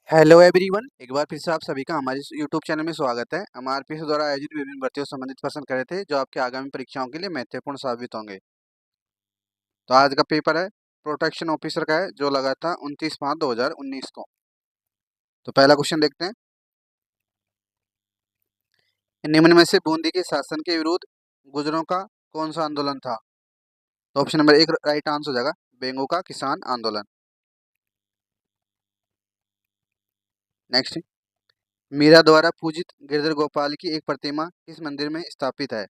Hello everyone, एक बार फिर से आप सभी का हमारे इस यूट्यूब चैनल में स्वागत है। हम आरपीएस द्वारा आयोजित विभिन्न भर्तियों से संबंधित प्रश्न कर रहे थे जो आपके आगामी परीक्षाओं के लिए महत्वपूर्ण साबित होंगे। तो आज का पेपर है प्रोटेक्शन ऑफिसर का है जो लगा था 29/5/2019 को। तो पहला क्वेश्चन देखते हैं। निम्न में से बूंदी के शासन के विरुद्ध गुर्जरों का कौन सा आंदोलन था? तो ऑप्शन नंबर 1 राइट आंसर हो जाएगा, बेंगो का किसान आंदोलन। नेक्स्ट, मीरा द्वारा पूजित गिरधर गोपाल की एक प्रतिमा किस मंदिर में स्थापित है?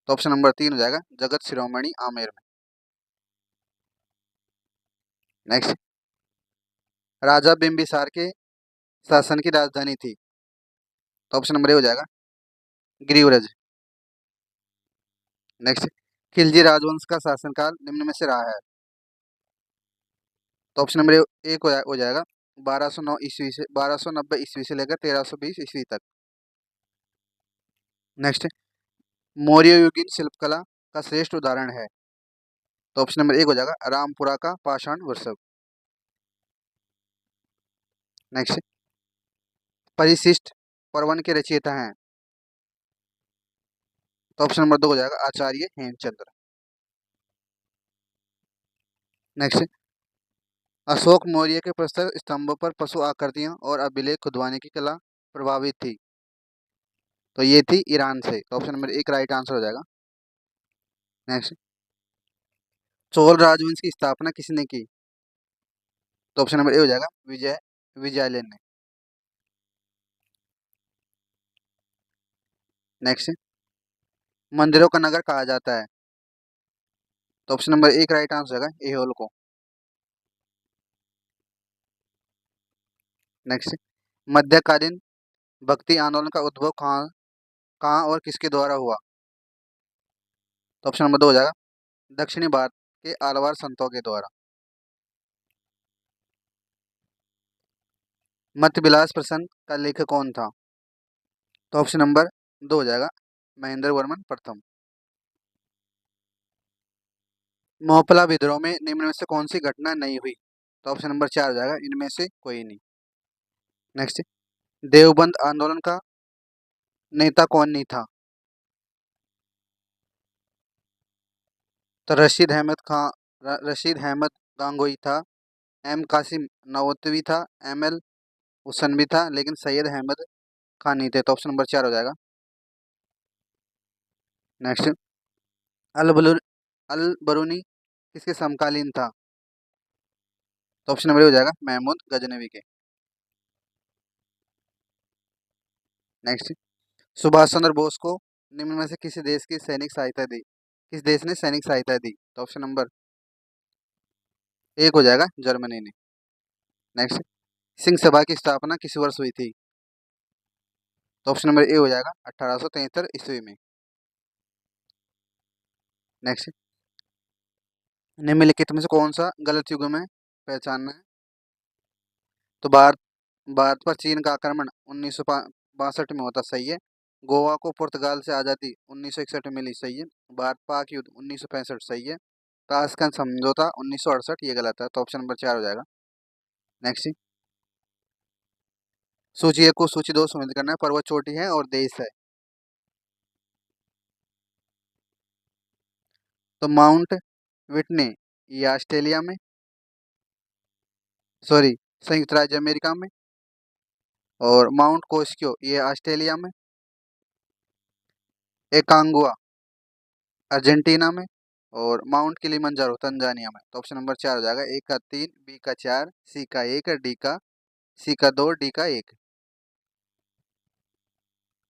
तो ऑप्शन नंबर 3 हो जाएगा, जगत शिरोमणि आमेर में। नेक्स्ट, राजा बिंबिसार के शासन की राजधानी थी? तो ऑप्शन नंबर ए हो जाएगा, गिरिव्रज। नेक्स्ट, खिलजी राजवंश का शासनकाल निम्न में से रहा है? तो ऑप्शन नंबर एक हो जाएगा 1209 ईस्वी से 1290 ईस्वी से लेकर 1320 ईस्वी तक। नेक्स्ट, मौर्य युगीन शिल्पकला का श्रेष्ठ उदाहरण है? तो ऑप्शन नंबर एक हो जाएगा, रामपुरा का पाषाण वर्षव। नेक्स्ट, परिशिष्ट पर्वन के रचयिता हैं? तो ऑप्शन नंबर 2 हो जाएगा, आचार्य हेमचंद्र। नेक्स्ट, अशोक मौर्य के प्रस्तर स्तंभों पर पशु आकृतियां और अभिलेख खुदवाने की कला प्रभावित थी? तो ये थी ईरान से। तो ऑप्शन नंबर एक राइट आंसर हो जाएगा। नेक्स्ट, चोल राजवंश की स्थापना किसने की? तो ऑप्शन नंबर ए हो जाएगा, विजयालय ने। नेक्स्ट, मंदिरों का नगर कहा जाता है? तो ऑप्शन नंबर एक राइट आंसर हो जाएगा, एहोल को। नेक्स्ट, मध्यकालीन भक्ति आंदोलन का उद्भव कहाँ कहाँ और किसके द्वारा हुआ? तो ऑप्शन नंबर 2 हो जाएगा, दक्षिणी भारत के आलवार संतों के द्वारा। मत विलास प्रसंग का लेखक कौन था? तो ऑप्शन नंबर 2 हो जाएगा, महेंद्र वर्मन प्रथम। मोहपला विद्रोह में निम्न में से कौन सी घटना नहीं हुई? तो ऑप्शन नंबर 4 हो जाएगा, इनमें से कोई नहीं। नेक्स्ट, देवबंद आंदोलन का नेता कौन नहीं था? तो रशीद अहमद गांगोई था, एम कासिम नवतवी था, एम एल हुसन भी था, लेकिन सैयद अहमद खान नहीं थे। तो ऑप्शन नंबर 4 हो जाएगा। नेक्स्ट, अल बलून अल बरूनी किसके समकालीन था? तो ऑप्शन नंबर 1 हो जाएगा, महमूद गजनवी के। नेक्स्ट, सुभाष चंद्र बोस को निम्न में से किसी देश की सैनिक सहायता दी? किस देश ने सैनिक सहायता दी? तो ऑप्शन नंबर 1 हो जाएगा, जर्मनी ने। नेक्स्ट, सिंह सभा की स्थापना किस वर्ष हुई थी? तो ऑप्शन नंबर ए हो जाएगा, 1873 ईस्वी में। नेक्स्ट, निम्नलिखित में से कौन सा गलत युग में पहचानना है? तो भारत भारत पर चीन का आक्रमण 1962 में होता, सही है। गोवा को पुर्तगाल से आज़ादी 1961 में मिली, सही है। भारत पाक युद्ध 1965, सही है। ताशकंद समझौता 1968, ये गलत है। तो ऑप्शन नंबर 4 हो जाएगा। नेक्स्ट, सूची 1 को सूची 2 सम्मिलित करना है। पर्वत चोटी है और देश है। तो माउंट विटने ये ऑस्ट्रेलिया में, सॉरी, संयुक्त राज्य अमेरिका में। और माउंट कोस्कियो ये ऑस्ट्रेलिया में। एकांगुआ अर्जेंटीना में। और माउंट किलिमंजारो तंजानिया में। तो ऑप्शन नंबर 4 हो जाएगा, ए का 3, बी का 4, सी का 1, सी का 2, डी का 1।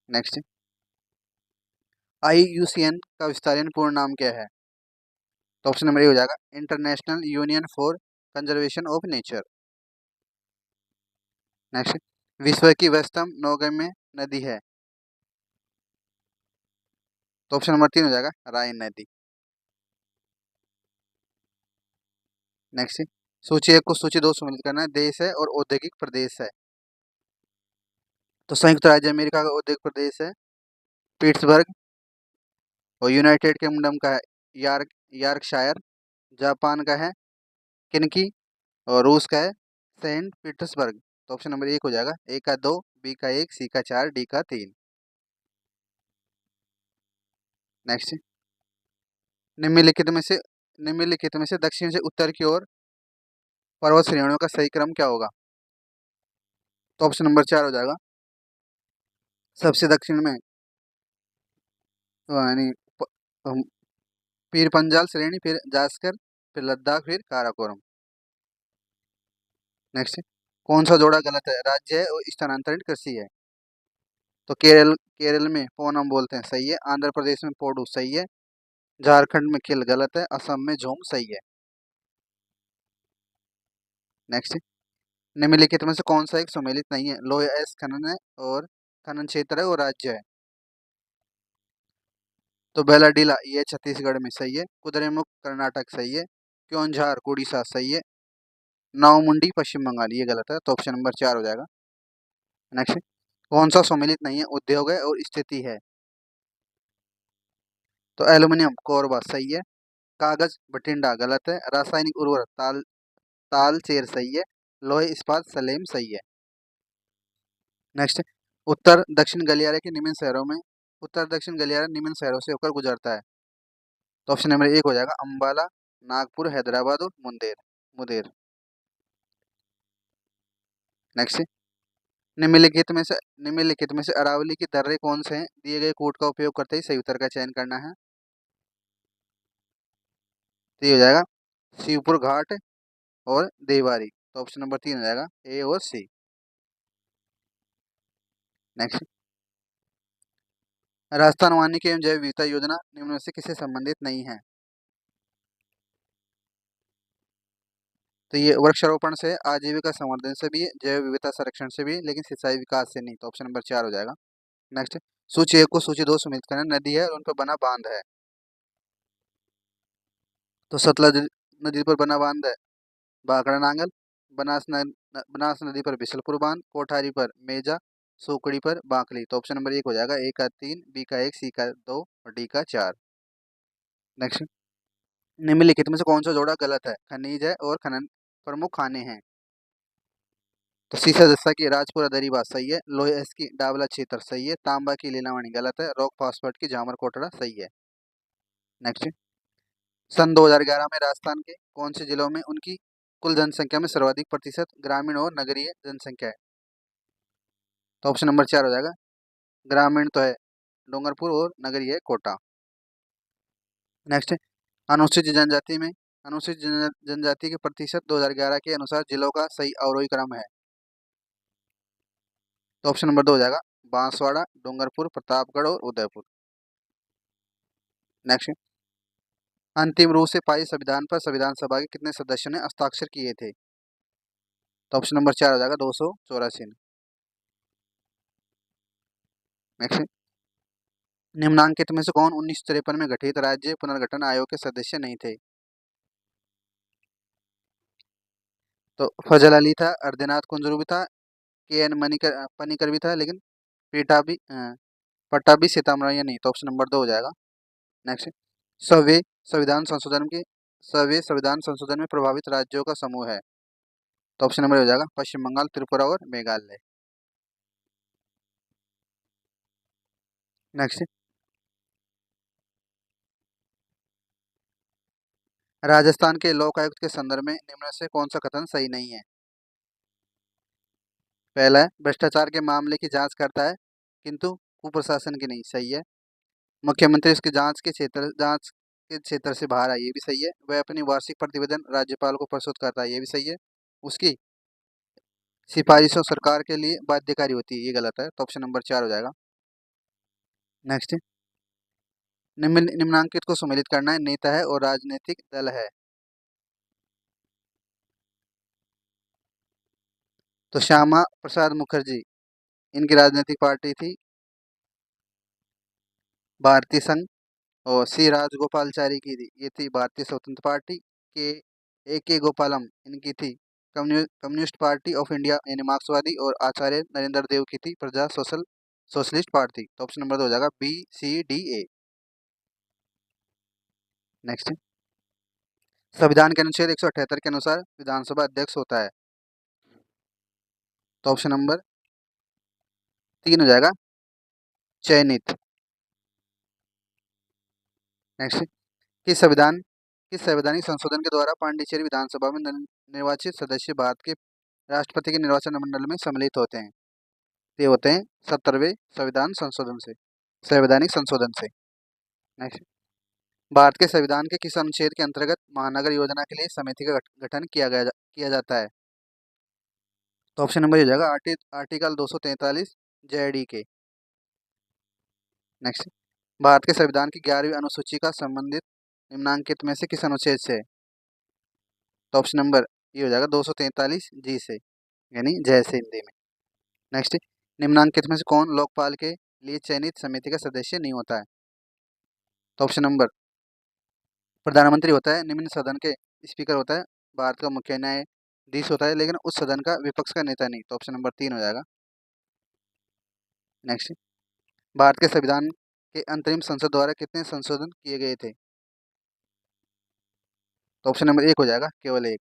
नेक्स्ट, IUCN का विस्तारित पूर्ण नाम क्या है? तो ऑप्शन नंबर ए हो जाएगा, international union for conservation of nature. Next, विश्व की व्यस्तम नौगम्य नदी है? तो ऑप्शन नंबर 3 हो जाएगा, राइन नदी। नेक्स्ट, सूची 1 को सूची 2 सम्मिलित करना है। देश है और औद्योगिक प्रदेश है। तो संयुक्त राज्य अमेरिका का औद्योगिक प्रदेश है पिट्सबर्ग। और यूनाइटेड किंगडम का है यॉर्कशायर। जापान का है किनकी। और रूस का है सेंट पीटर्सबर्ग। तो ऑप्शन नंबर 1 हो जाएगा, ए का 2, बी का 1, सी का 4, डी का 3। नेक्स्ट, निम्नलिखित में से दक्षिण से उत्तर की ओर पर्वत श्रेणियों का सही क्रम क्या होगा? तो ऑप्शन नंबर 4 हो जाएगा, सबसे दक्षिण में यानी पीर पंजाल श्रेणी, फिर जास्कर, फिर लद्दाख, फिर काराकोरम। नेक्स्ट, कौन सा जोड़ा गलत है? राज्य है और स्थानांतरित कृषि है। तो केरल में पोनम बोलते हैं, सही है। आंध्र प्रदेश में पोडू, सही है। झारखंड में किल, गलत है। असम में झूम, सही है। नेक्स्ट, निम्नलिखित में से कौन सा एक सम्मिलित नहीं है? लोह अयस्क खनन है और खनन क्षेत्र है और राज्य है। तो बेलाडीला ये छत्तीसगढ़ में, सही है। कुद्रेमुख कर्नाटक, सही है। क्योंझार उड़ीसा, सही है। नौमुंडी पश्चिम बंगाल, ये गलत है। तो ऑप्शन नंबर 4 हो जाएगा। नेक्स्ट, कौन सा सम्मिलित नहीं है? उद्योग है और स्थिति है। तो एल्युमिनियम कोरबा, सही है। कागज बठिंडा, गलत है। रासायनिक उर्वरक तालचेर, सही है। लोहे इस्पात सलेम, सही है। नेक्स्ट, उत्तर दक्षिण गलियारे के निम्न शहरों में उत्तर दक्षिण गलियारा निम्न शहरों से होकर गुजरता है। तो ऑप्शन नंबर 1 हो जाएगा, अंबाला, नागपुर, हैदराबाद और मुंदेर मुदेर। नेक्स्ट, निम्नलिखित में से अरावली की दर्रे कौन से हैं? दिए गए कोड का उपयोग करते ही सही उत्तर का चयन करना है। तो ये हो जाएगा, शिवपुर घाट और देवारी। तो ऑप्शन नंबर 3 हो जाएगा, ए और सी। नेक्स्ट, राजस्थान वानिकी एवं जैव विविधता योजना निम्न में से किससे संबंधित नहीं है? तो ये वृक्षारोपण से, आजीविका संवर्धन से भी है, जैव विविधता संरक्षण से भी है, लेकिन सिंचाई विकास से नहीं। तो ऑप्शन नंबर 4 हो जाएगा। नेक्स्ट, सूची 1 को सूची 2 से मिलित करना। नदी है और उन पर बना बांध है। तो सतलज नदी पर बना बांध है भाखड़ा नांगल। बनास नदी पर बिशलपुर बांध। कोठारी पर मेजा। सुकड़ी पर बांकली। तो ऑप्शन नंबर 1 हो जाएगा, ए का 3, बी का 1, सी का 2 और डी का 4। नेक्स्ट, निम्नलिखित में से कौन सा जोड़ा गलत है? खनिज है और खनन प्रमुख खाने हैं। तो सीसा जस्ता की राजपुरा दरीबा, सही है। लोहेस की डावला क्षेत्र, सही है। तांबा की लीलावणी, गलत है। रॉक फास्फेट की जामर कोटड़ा, सही है। नेक्स्ट, सन 2011 में राजस्थान के कौन से जिलों में उनकी कुल जनसंख्या में सर्वाधिक प्रतिशत ग्रामीण और नगरीय जनसंख्या है? तो ऑप्शन नंबर 4 हो जाएगा, ग्रामीण तो है डूंगरपुर और नगरीय है कोटा। नेक्स्ट, अनुसूचित जनजाति में जनजाति के प्रतिशत 2011 के अनुसार जिलों का सही अवरोही क्रम है। तो ऑप्शन नंबर 2 हो जाएगा, बांसवाड़ा, डूंगरपुर, प्रतापगढ़ और उदयपुर। नेक्स्ट, अंतिम रूप से पारित संविधान पर संविधान सभा के कितने सदस्यों ने हस्ताक्षर किए थे? तो ऑप्शन नंबर 4 हो जाएगा, 284। नेक्स्ट, निम्नांकित में से कौन 1953 में गठित राज्य पुनर्गठन आयोग के सदस्य नहीं थे? तो फजल अली था, अर्धनाथ कुंजरू भी था, के एन पनिकर भी था, लेकिन पीटा भी पट्टाभी सीतामढ़ी नहीं। तो ऑप्शन नंबर 2 हो जाएगा। नेक्स्ट, सवे संविधान संशोधन के सवे संविधान संशोधन में प्रभावित राज्यों का समूह है। तो ऑप्शन नंबर हो जाएगा, पश्चिम बंगाल, त्रिपुरा और मेघालय। नेक्स्ट, राजस्थान के लोकायुक्त के संदर्भ में निम्न में से कौन सा कथन सही नहीं है? पहला है, भ्रष्टाचार के मामले की जांच करता है किंतु कुप्रशासन की नहीं, सही है। मुख्यमंत्री उसकी जांच के क्षेत्र से बाहर है, ये भी सही है। वह अपनी वार्षिक प्रतिवेदन राज्यपाल को प्रस्तुत करता है, ये भी सही है। उसकी सिफारिशों सरकार के लिए बाध्यकारी होती है, ये गलत है। तो ऑप्शन नंबर 4 हो जाएगा। नेक्स्ट, निम्नांकित को सम्मिलित करना है। नेता है और राजनीतिक दल है। तो श्यामा प्रसाद मुखर्जी, इनकी राजनीतिक पार्टी थी भारतीय संघ। और सी राजगोपालचारी की थी, ये थी भारतीय स्वतंत्र पार्टी के। ए के गोपालम, इनकी थी कम्युनिस्ट पार्टी ऑफ इंडिया यानी मार्क्सवादी। और आचार्य नरेंद्र देव की थी प्रजा सोशलिस्ट पार्टी। तो ऑप्शन नंबर 2 हो जाएगा, B C D A. Next, संविधान के अनुच्छेद 178 के अनुसार विधानसभा अध्यक्ष होता है। तो ऑप्शन नंबर 3 हो जाएगा चयनित। नेक्स्ट, किस संविधान किस संवैधानिक संशोधन के द्वारा पांडिचेरी विधानसभा में निर्वाचित सदस्य भारत के राष्ट्रपति के निर्वाचन मंडल में सम्मिलित होते हैं? ये होते हैं 70वें संवैधानिक संशोधन से। नेक्स्ट, भारत के संविधान के किस अनुच्छेद के अंतर्गत महानगर योजना के लिए समिति का गठन किया जाता है? तो ऑप्शन नंबर ये हो जाएगा आर्टिकल 243 जेडी के। नेक्स्ट, भारत के संविधान की 11वीं अनुसूची का संबंधित निम्नांकित में से किस अनुच्छेद से है? तो ऑप्शन नंबर ये हो जाएगा 243 जी से, यानी जय से हिंदी में। नेक्स्ट, निम्नांकित में से कौन लोकपाल के लिए चयनित समिति का सदस्य नहीं होता है? तो ऑप्शन नंबर, प्रधानमंत्री होता है, निम्न सदन के स्पीकर होता है, भारत का मुख्य न्यायाधीश होता है, लेकिन उस सदन का विपक्ष का नेता नहीं। तो ऑप्शन नंबर 3 हो जाएगा। नेक्स्ट, भारत के संविधान के अंतरिम संसद द्वारा कितने संशोधन किए गए थे? तो ऑप्शन नंबर 1 हो जाएगा केवल 1।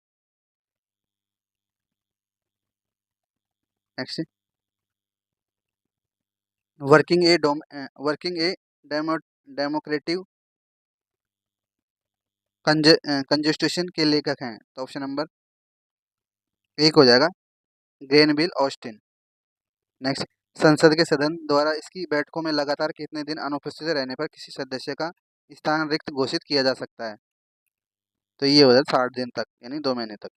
नेक्स्ट, वर्किंग ए डेमोक्रेटिव कंस्टिट्यूशन के लेखक हैं? तो ऑप्शन नंबर 1 हो जाएगा ग्रेनविल ऑस्टिन। नेक्स्ट, संसद के सदन द्वारा इसकी बैठकों में लगातार कितने दिन अनुपस्थित रहने पर किसी सदस्य का स्थान रिक्त घोषित किया जा सकता है? तो ये हो जाता है 60 दिन तक, यानी 2 महीने तक।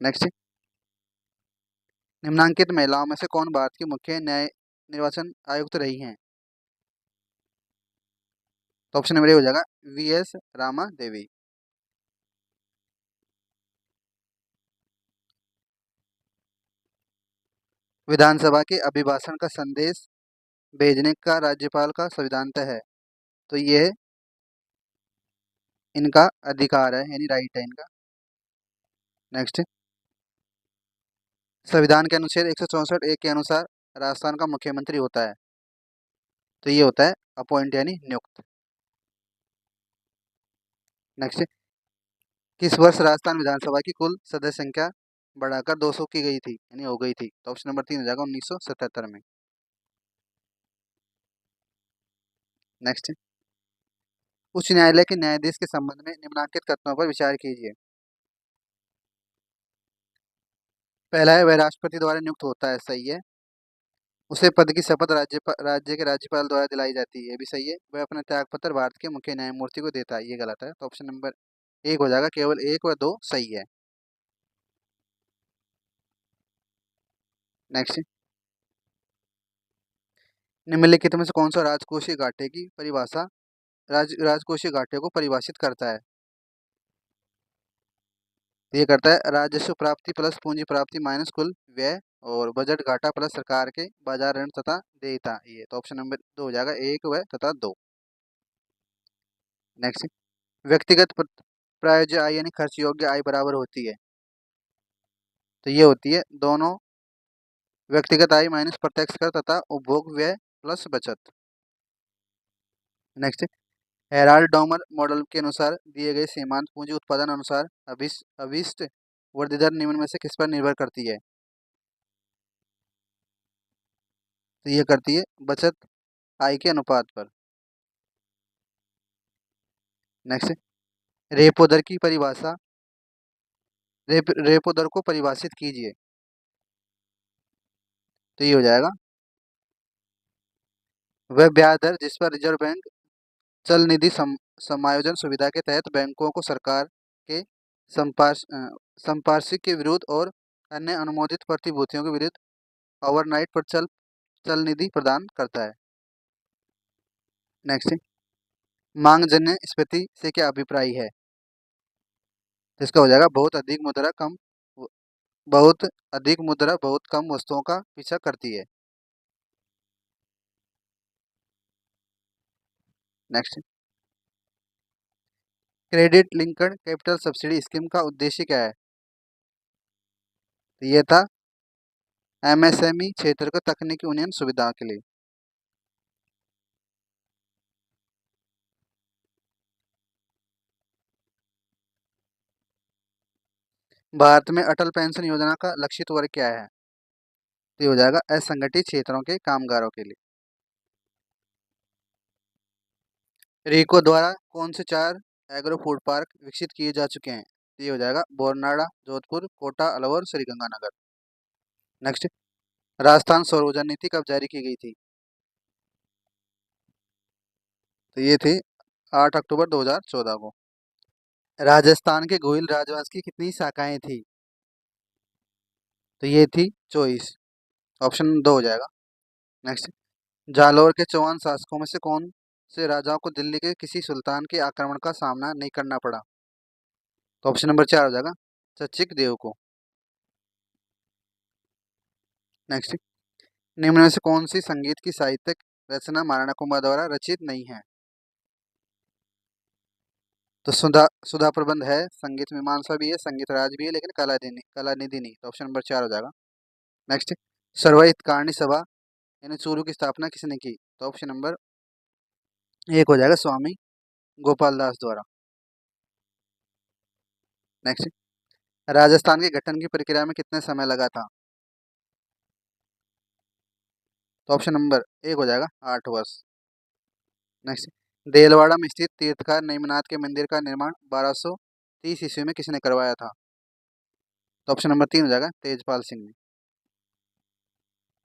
नेक्स्ट, निम्नांकित महिलाओं में से कौन भारत की मुख्य न्याय निर्वाचन आयुक्त रही हैं? तो ऑप्शन नंबर ए हो जाएगा वीएस रामा देवी। विधानसभा के अभिभाषण का संदेश भेजने का राज्यपाल का संविधानतः है? तो ये इनका अधिकार है, यानी राइट है इनका। नेक्स्ट, संविधान के अनुच्छेद 164 एक के अनुसार राजस्थान का मुख्यमंत्री होता है? तो ये होता है अपॉइंट, यानी नियुक्त। नेक्स्ट, किस वर्ष राजस्थान विधानसभा की कुल सदस्य संख्या बढ़ाकर 200 की गई थी, यानी हो गई थी? तो ऑप्शन नंबर 3 हो जाएगा 1977 में। नेक्स्ट, उच्च न्यायालय के न्यायाधीश के संबंध में निम्नांकित कथनों पर विचार कीजिए। पहला है, वह राष्ट्रपति द्वारा नियुक्त होता है, सही है। उसे पद की शपथ राज्य के राज्यपाल द्वारा दिलाई जाती है, ये भी सही है। वह अपना त्यागपत्र भारत के मुख्य न्यायमूर्ति को देता है, ये गलत है। तो ऑप्शन नंबर 1 हो जाएगा केवल 1 व 2 सही है। नेक्स्ट, निम्नलिखित में से कौन सा राजकोषीय घाटे की परिभाषा राजकोषीय घाटे को परिभाषित करता है? तो ये करता है राजस्व प्राप्ति प्लस पूंजी प्राप्ति माइनस कुल व्यय और बजट घाटा प्लस सरकार के बाजार ऋण तथा देयता। ये तो ऑप्शन नंबर 2 हो जाएगा 1 व तथा 2। नेक्स्ट, व्यक्तिगत प्रायोज्य आय यानी खर्च योग्य आय बराबर होती है? तो ये होती है दोनों व्यक्तिगत आय माइनस प्रत्यक्ष कर तथा उपभोग व्यय प्लस बचत। नेक्स्ट, हेराल्ड डॉमर मॉडल के अनुसार दिए गए सीमांत पूंजी उत्पादन अनुसार अभिष्ट वृद्धि दर निम्न में से किस पर निर्भर करती है? तो ये करती है बचत आय के अनुपात पर। नेक्स्ट, रेपो दर की परिभाषा रेपो दर को परिभाषित कीजिए। तो ये हो जाएगा वह ब्याज दर जिस पर रिजर्व बैंक चल निधि समायोजन सुविधा के तहत बैंकों को सरकार के संपार्श्विक के विरुद्ध और अन्य अनुमोदित प्रतिभूतियों के विरुद्ध ओवरनाइट पर चल निधि प्रदान करता है। नेक्स्ट, मांगजन्य स्फीति से क्या अभिप्राय है? तो इसका हो जाएगा बहुत अधिक मुद्रा बहुत कम वस्तुओं का पीछा करती है। Next, credit linked capital subsidy scheme का उद्देश्य क्या है? तो ये था एमएसएमई क्षेत्र को तकनीकी उन्नयन सुविधा के लिए। भारत में अटल पेंशन योजना का लक्षित वर्ग क्या है? तो ये हो जाएगा असंगठित क्षेत्रों के कामगारों के लिए। रीको द्वारा कौन से 4 एग्रो फूड पार्क विकसित किए जा चुके हैं? तो ये हो जाएगा बोरनाड़ा, जोधपुर, कोटा, अलवर, श्रीगंगानगर। नेक्स्ट, राजस्थान सौर ऊर्जा नीति कब जारी की गई थी? तो ये थी 8 अक्टूबर 2014 को। राजस्थान के गोहिल राजवंश की कितनी शाखाएं थी? तो ये थी 24। ऑप्शन 2 हो जाएगा। नेक्स्ट, जालौर के चौहान शासकों में से कौन से राजाओं को दिल्ली के किसी सुल्तान के आक्रमण का सामना नहीं करना पड़ा? तो ऑप्शन नंबर 4 हो जाएगा चचिक देव को। नेक्स्ट, निम्न में से कौन सी संगीत की साहित्यिक रचना महाराणा कुंभा द्वारा रचित नहीं है? तो सुधा सुधा प्रबंध है, संगीत मीमांसा भी है, संगीत राज भी है, लेकिन कलानिधि नहीं। तो ऑप्शन नंबर 4 हो जाएगा। नेक्स्ट, सर्वहित कारणी सभा यानी चूरू की स्थापना किसने की? तो ऑप्शन नंबर 1 हो जाएगा स्वामी गोपाल दास द्वारा। नेक्स्ट, राजस्थान के गठन की प्रक्रिया में कितने समय लगा था? तो ऑप्शन नंबर 1 हो जाएगा 8 वर्ष। नेक्स्ट, देलवाड़ा में स्थित तीर्थकार नेमिनाथ के मंदिर का निर्माण 1230 ईस्वी में किसने करवाया था? तो ऑप्शन नंबर 3 हो जाएगा तेजपाल सिंह ने।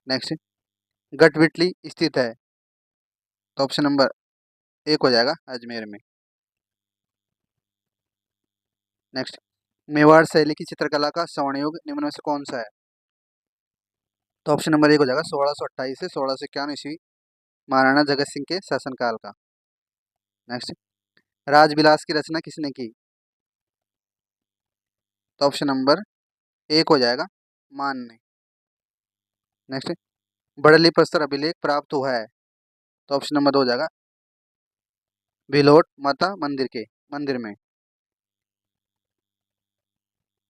नेक्स्ट, गटविटली स्थित है? तो ऑप्शन नंबर 1 हो जाएगा अजमेर में। नेक्स्ट, मेवाड़ शैली की चित्रकला का स्वर्ण युग निम्न में से कौन सा है? तो ऑप्शन नंबर 1 हो जाएगा 1628 से 1651 ईस्वी, महाराणा जगत सिंह के शासनकाल का। नेक्स्ट, राजविलास की रचना किसने की? तो ऑप्शन नंबर 1 हो जाएगा मान ने। नेक्स्ट, बड़ली प्रस्तर अभिलेख प्राप्त हुआ है? तो ऑप्शन नंबर 2 हो जाएगा भिलोट माता मंदिर में।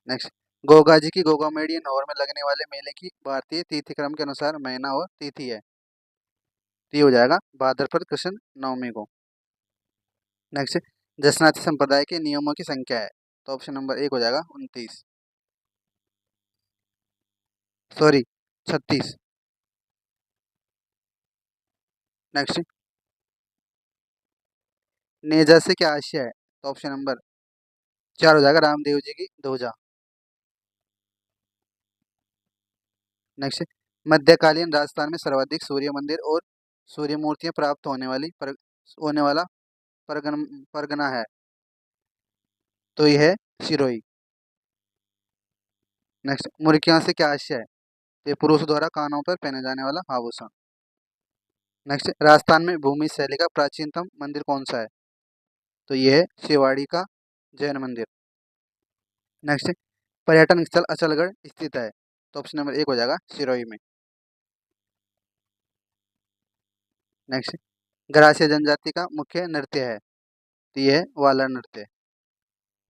नेक्स्ट, गोगा जी की गोगामेड़ी नौर में लगने वाले मेले की भारतीय तिथि क्रम के अनुसार महीना और तिथि है? तो ये हो जाएगा भाद्रपद कृष्ण नवमी को। नेक्स्ट, जसनाती संप्रदाय के नियमों की संख्या है? तो ऑप्शन नंबर 1 हो जाएगा 29, सॉरी 36। नेक्स्ट, नेजा से क्या आशय है? तो ऑप्शन नंबर 4 हो जाएगा रामदेव जी की ध्वजा। नेक्स्ट, मध्यकालीन राजस्थान में सर्वाधिक सूर्य मंदिर और सूर्य मूर्तियां प्राप्त होने वाला परगना है? तो यह है सिरोही। नेक्स्ट, मुर्गियां से क्या आशय है? ये पुरुष द्वारा कानों पर पहने जाने वाला आभूषण। नेक्स्ट, राजस्थान में भूमि शैली का प्राचीनतम मंदिर कौन सा है? तो ये है शिवाड़ी का जैन मंदिर। नेक्स्ट, पर्यटन स्थल अचलगढ़ स्थित है? तो ऑप्शन नंबर 1 हो जाएगा सिरोही में। नेक्स्ट, गरासिया जनजाति का मुख्य नृत्य है? तो ये है वाला नृत्य।